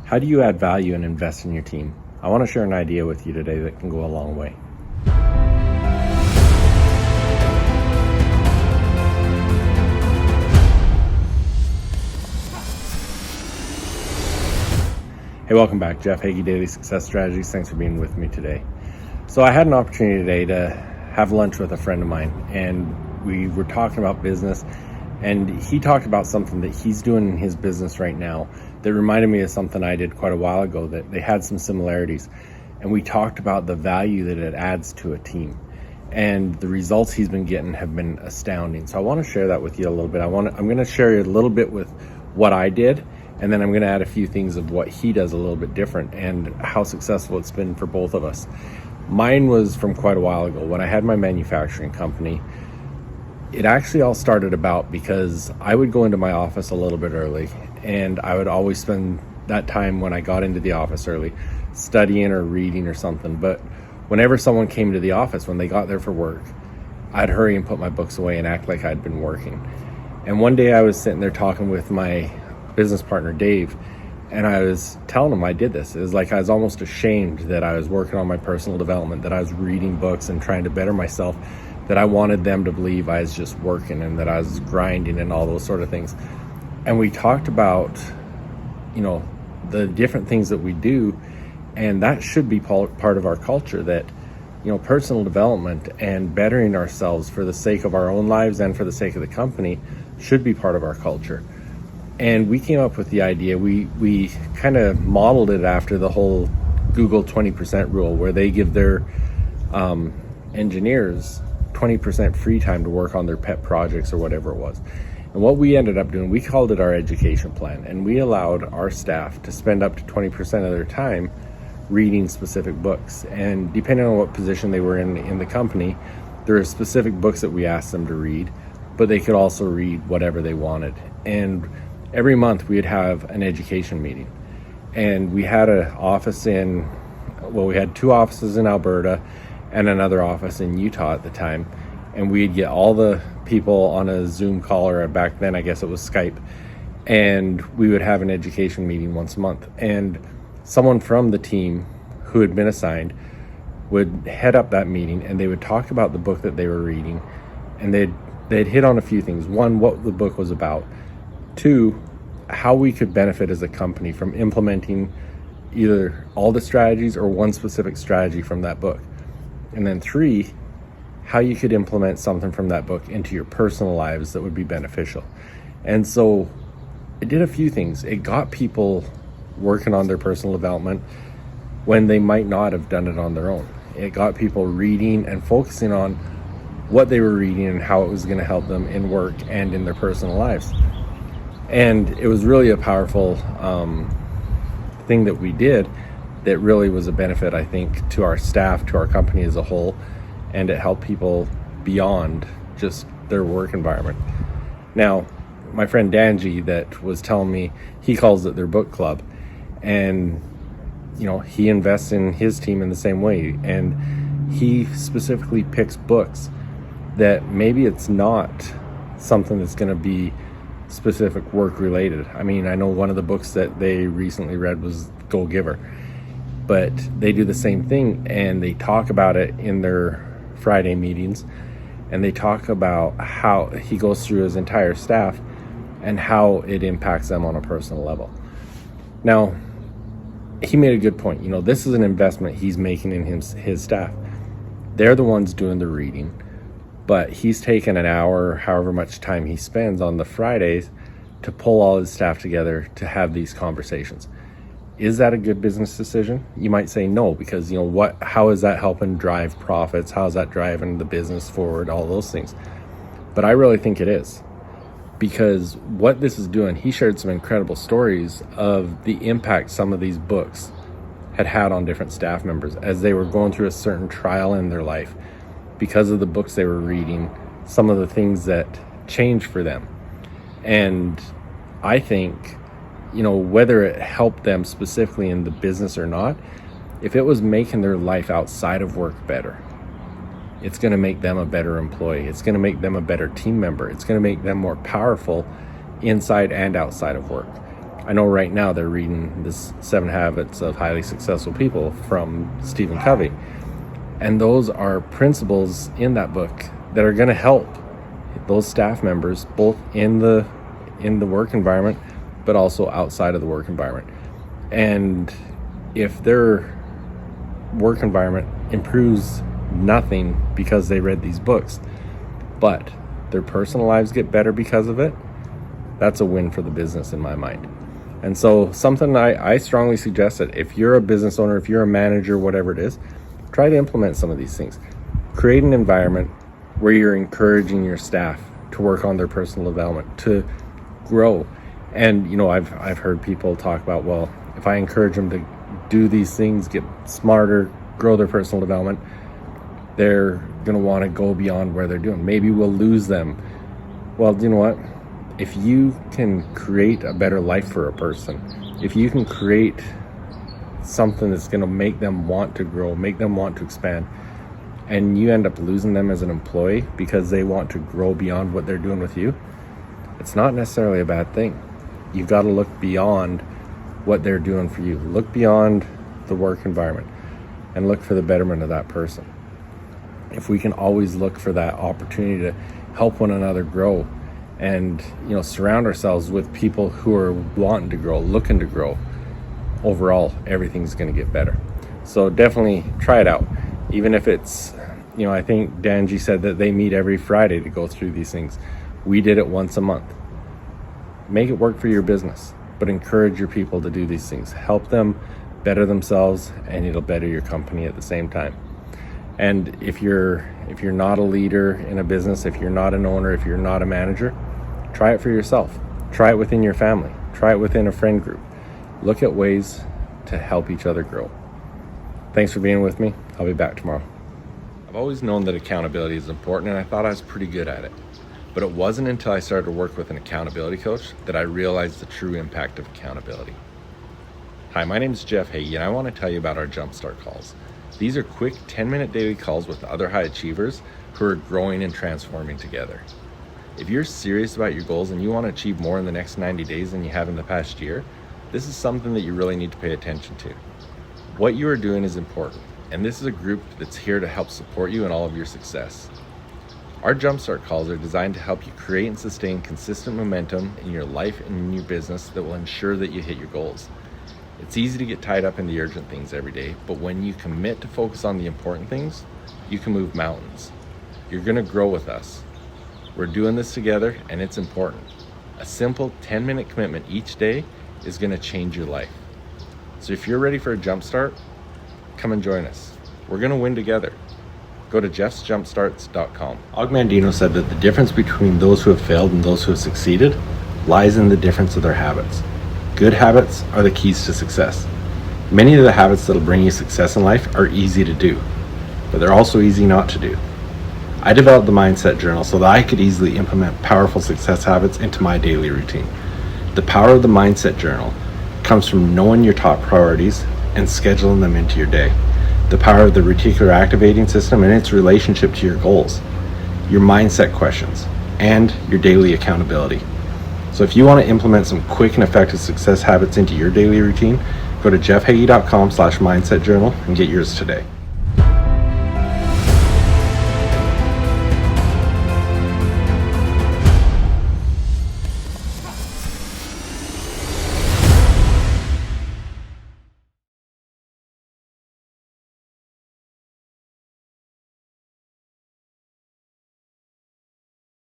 How do you add value and invest in your team? I want to share an idea with you today that can go a long way. Hey, welcome back. Jeff Heggie, Daily Success Strategies. Thanks for being with me today. So I had an opportunity today to have lunch with a friend of mine, and we were talking about business, and he talked about something that he's doing in his business right now that reminded me of something I did quite a while ago, that they had some similarities. And we talked about the value that it adds to a team. And the results he's been getting have been astounding. So I want to share that with you a little bit. I'm going to share a little bit with what I did, and then I'm going to add a few things of what he does a little bit different and how successful it's been for both of us. Mine was from quite a while ago when I had my manufacturing company. It actually all started about because I would go into my office a little bit early, and I would always spend that time when I got into the office early studying or reading or something. But whenever someone came to the office, when they got there for work, I'd hurry and put my books away and act like I'd been working. And one day I was sitting there talking with my business partner, Dave, and I was telling him I did this. It was like I was almost ashamed that I was working on my personal development, that I was reading books and trying to better myself, that I wanted them to believe I was just working and that I was grinding and all those sort of things. And we talked about, the different things that we do, and that should be part of our culture, that, personal development and bettering ourselves for the sake of our own lives and for the sake of the company should be part of our culture. And we came up with the idea, we kind of modeled it after the whole Google 20% rule, where they give their engineers 20% free time to work on their pet projects or whatever it was. And what we ended up doing, we called it our education plan, and we allowed our staff to spend up to 20% of their time reading specific books. And depending on what position they were in the company, there are specific books that we asked them to read, but they could also read whatever they wanted. And every month we'd have an education meeting, and we had we had 2 offices in Alberta and another office in Utah at the time. And we'd get all the people on a Zoom call, or back then I guess it was Skype, and we would have an education meeting once a month. And someone from the team who had been assigned would head up that meeting, and they would talk about the book that they were reading, and they'd hit on a few things. 1, what the book was about. 2, how we could benefit as a company from implementing either all the strategies or one specific strategy from that book. And then 3, how you could implement something from that book into your personal lives that would be beneficial. And so it did a few things. It got people working on their personal development when they might not have done it on their own. It got people reading and focusing on what they were reading and how it was going to help them in work and in their personal lives. And it was really a powerful thing that we did that really was a benefit, I think, to our staff, to our company as a whole, and it helped people beyond just their work environment. Now, my friend Danji that was telling me, he calls it their book club, and he invests in his team in the same way, and he specifically picks books that maybe it's not something that's going to be specific work related. I mean, I know one of the books that they recently read was Go Giver, but they do the same thing, and they talk about it in their Friday meetings, and they talk about how he goes through his entire staff and how it impacts them on a personal level. Now, he made a good point. This is an investment he's making in his staff. They're the ones doing the reading, but he's taken an hour, however much time he spends on the Fridays, to pull all his staff together to have these conversations. Is that a good business decision? You might say no, because how is that helping drive profits? How is that driving the business forward? All those things. But I really think it is, because what this is doing, he shared some incredible stories of the impact some of these books had on different staff members as they were going through a certain trial in their life because of the books they were reading, some of the things that changed for them. And I think, whether it helped them specifically in the business or not, if it was making their life outside of work better, it's going to make them a better employee. It's going to make them a better team member. It's going to make them more powerful inside and outside of work. I know right now they're reading this 7 Habits of Highly Successful People from Stephen Covey. And those are principles in that book that are going to help those staff members both in the work environment, but also outside of the work environment. And if their work environment improves nothing because they read these books, but their personal lives get better because of it, that's a win for the business in my mind. And so something I strongly suggest that if you're a business owner, if you're a manager, whatever it is, try to implement some of these things. Create an environment where you're encouraging your staff to work on their personal development, to grow. And, you know, I've heard people talk about, well, if I encourage them to do these things, get smarter, grow their personal development, they're going to want to go beyond where they're doing. Maybe we'll lose them. Well, you know what? If you can create a better life for a person, if you can create something that's going to make them want to grow, make them want to expand, and you end up losing them as an employee because they want to grow beyond what they're doing with you, it's not necessarily a bad thing. You've got to look beyond what they're doing for you. Look beyond the work environment and look for the betterment of that person. If we can always look for that opportunity to help one another grow and, you know, surround ourselves with people who are wanting to grow, looking to grow, overall, everything's going to get better. So definitely try it out. Even if it's, you know, I think Danji said that they meet every Friday to go through these things. We did it once a month. Make it work for your business, but encourage your people to do these things. Help them better themselves, and it'll better your company at the same time. And if you're not a leader in a business, if you're not an owner, if you're not a manager, try it for yourself. Try it within your family. Try it within a friend group. Look at ways to help each other grow. Thanks for being with me. I'll be back tomorrow. I've always known that accountability is important, and I thought I was pretty good at it. But it wasn't until I started to work with an accountability coach that I realized the true impact of accountability. Hi, my name is Jeff Heggie, and I want to tell you about our Jumpstart Calls. These are quick 10-minute daily calls with other high achievers who are growing and transforming together. If you're serious about your goals and you want to achieve more in the next 90 days than you have in the past year, this is something that you really need to pay attention to. What you are doing is important, and this is a group that's here to help support you in all of your success. Our Jumpstart Calls are designed to help you create and sustain consistent momentum in your life and in your business that will ensure that you hit your goals. It's easy to get tied up in the urgent things every day, but when you commit to focus on the important things, you can move mountains. You're going to grow with us. We're doing this together, and it's important. A simple 10-minute commitment each day is going to change your life. So if you're ready for a jumpstart, come and join us. We're going to win together. Go to jeffsjumpstarts.com. Og Mandino said that the difference between those who have failed and those who have succeeded lies in the difference of their habits. Good habits are the keys to success. Many of the habits that will bring you success in life are easy to do, but they're also easy not to do. I developed the Mindset Journal so that I could easily implement powerful success habits into my daily routine. The power of the Mindset Journal comes from knowing your top priorities and scheduling them into your day. The power of the reticular activating system and its relationship to your goals, your mindset questions, and your daily accountability. So if you want to implement some quick and effective success habits into your daily routine, go to jeffhagee.com/mindset journal and get yours today.